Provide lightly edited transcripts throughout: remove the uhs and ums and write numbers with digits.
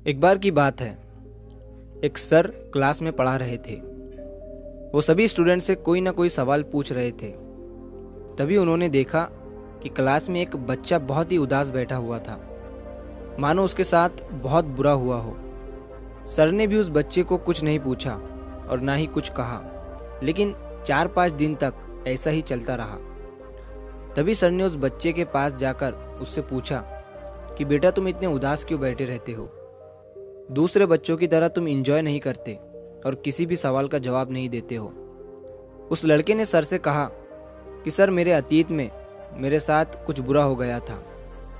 एक बार की बात है, एक सर क्लास में पढ़ा रहे थे। वो सभी स्टूडेंट से कोई ना कोई सवाल पूछ रहे थे। तभी उन्होंने देखा कि क्लास में एक बच्चा बहुत ही उदास बैठा हुआ था, मानो उसके साथ बहुत बुरा हुआ हो। सर ने भी उस बच्चे को कुछ नहीं पूछा और ना ही कुछ कहा, लेकिन 4-5 दिन तक ऐसा ही चलता रहा। तभी सर ने उस बच्चे के पास जाकर उससे पूछा कि बेटा, तुम इतने उदास क्यों बैठे रहते हो? दूसरे बच्चों की तरह तुम एंजॉय नहीं करते और किसी भी सवाल का जवाब नहीं देते हो। उस लड़के ने सर से कहा कि सर, मेरे अतीत में मेरे साथ कुछ बुरा हो गया था,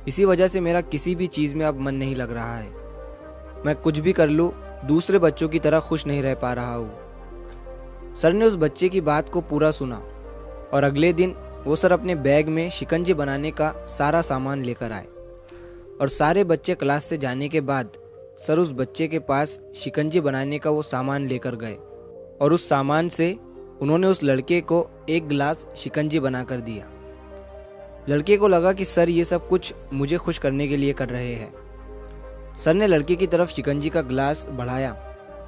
इसी वजह से मेरा किसी भी चीज़ में अब मन नहीं लग रहा है। मैं कुछ भी कर लूँ, दूसरे बच्चों की तरह खुश नहीं रह पा रहा हूँ। सर ने उस बच्चे की बात को पूरा सुना और अगले दिन वो सर अपने बैग में शिकंजी बनाने का सारा सामान लेकर आए और सारे बच्चे क्लास से जाने के बाद सर उस बच्चे के पास शिकंजी बनाने का वो सामान लेकर गए और उस सामान से उन्होंने उस लड़के को एक गिलास शिकंजी बनाकर दिया। लड़के को लगा कि सर ये सब कुछ मुझे खुश करने के लिए कर रहे हैं। सर ने लड़के की तरफ शिकंजी का गिलास बढ़ाया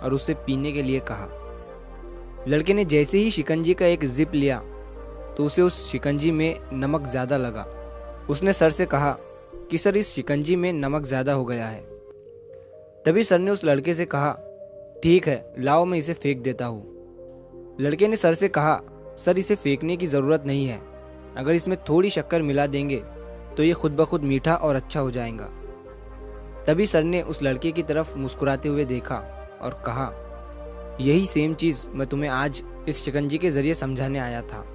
और उसे पीने के लिए कहा। लड़के ने जैसे ही शिकंजी का एक जिप लिया तो उसे उस शिकंजी में नमक ज़्यादा लगा। उसने सर से कहा कि सर, इस शिकंजी में नमक ज़्यादा हो गया है। तभी सर ने उस लड़के से कहा, ठीक है, लाओ मैं इसे फेंक देता हूँ। लड़के ने सर से कहा, सर, इसे फेंकने की ज़रूरत नहीं है, अगर इसमें थोड़ी शक्कर मिला देंगे तो ये खुद ब खुद मीठा और अच्छा हो जाएगा। तभी सर ने उस लड़के की तरफ मुस्कुराते हुए देखा और कहा, यही सेम चीज़ मैं तुम्हें आज इस शिकंजी के ज़रिए समझाने आया था।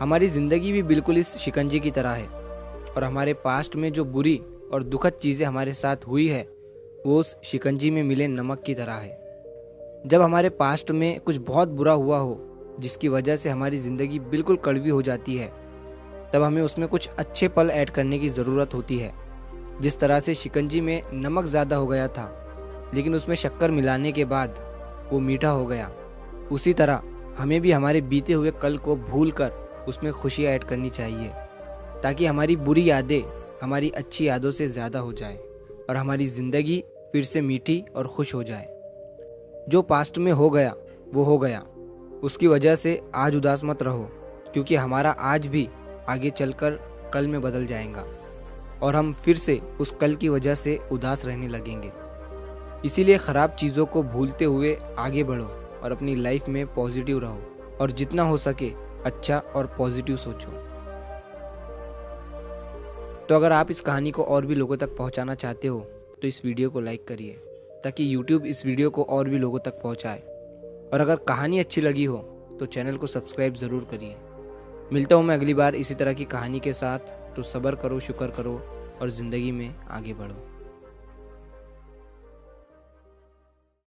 हमारी ज़िंदगी भी बिल्कुल इस शिकंजी की तरह है और हमारे पास्ट में जो बुरी और दुखद चीज़ें हमारे साथ हुई है वो उस शिकंजी में मिले नमक की तरह है। जब हमारे पास्ट में कुछ बहुत बुरा हुआ हो जिसकी वजह से हमारी ज़िंदगी बिल्कुल कड़वी हो जाती है, तब हमें उसमें कुछ अच्छे पल ऐड करने की ज़रूरत होती है। जिस तरह से शिकंजी में नमक ज़्यादा हो गया था लेकिन उसमें शक्कर मिलाने के बाद वो मीठा हो गया, उसी तरह हमें भी हमारे बीते हुए कल को भूल कर उसमें खुशियाँ ऐड करनी चाहिए, ताकि हमारी बुरी यादें हमारी अच्छी यादों से ज़्यादा हो जाए और हमारी ज़िंदगी फिर से मीठी और खुश हो जाए। जो पास्ट में हो गया वो हो गया, उसकी वजह से आज उदास मत रहो, क्योंकि हमारा आज भी आगे चलकर कल में बदल जाएगा और हम फिर से उस कल की वजह से उदास रहने लगेंगे। इसीलिए ख़राब चीज़ों को भूलते हुए आगे बढ़ो और अपनी लाइफ में पॉजिटिव रहो और जितना हो सके अच्छा और पॉजिटिव सोचो। तो अगर आप इस कहानी को और भी लोगों तक पहुंचाना चाहते हो तो इस वीडियो को लाइक करिए, ताकि YouTube इस वीडियो को और भी लोगों तक पहुंचाए। और अगर कहानी अच्छी लगी हो तो चैनल को सब्सक्राइब ज़रूर करिए। मिलता हूँ मैं अगली बार इसी तरह की कहानी के साथ। तो सब्र करो, शुक्र करो और ज़िंदगी में आगे बढ़ो।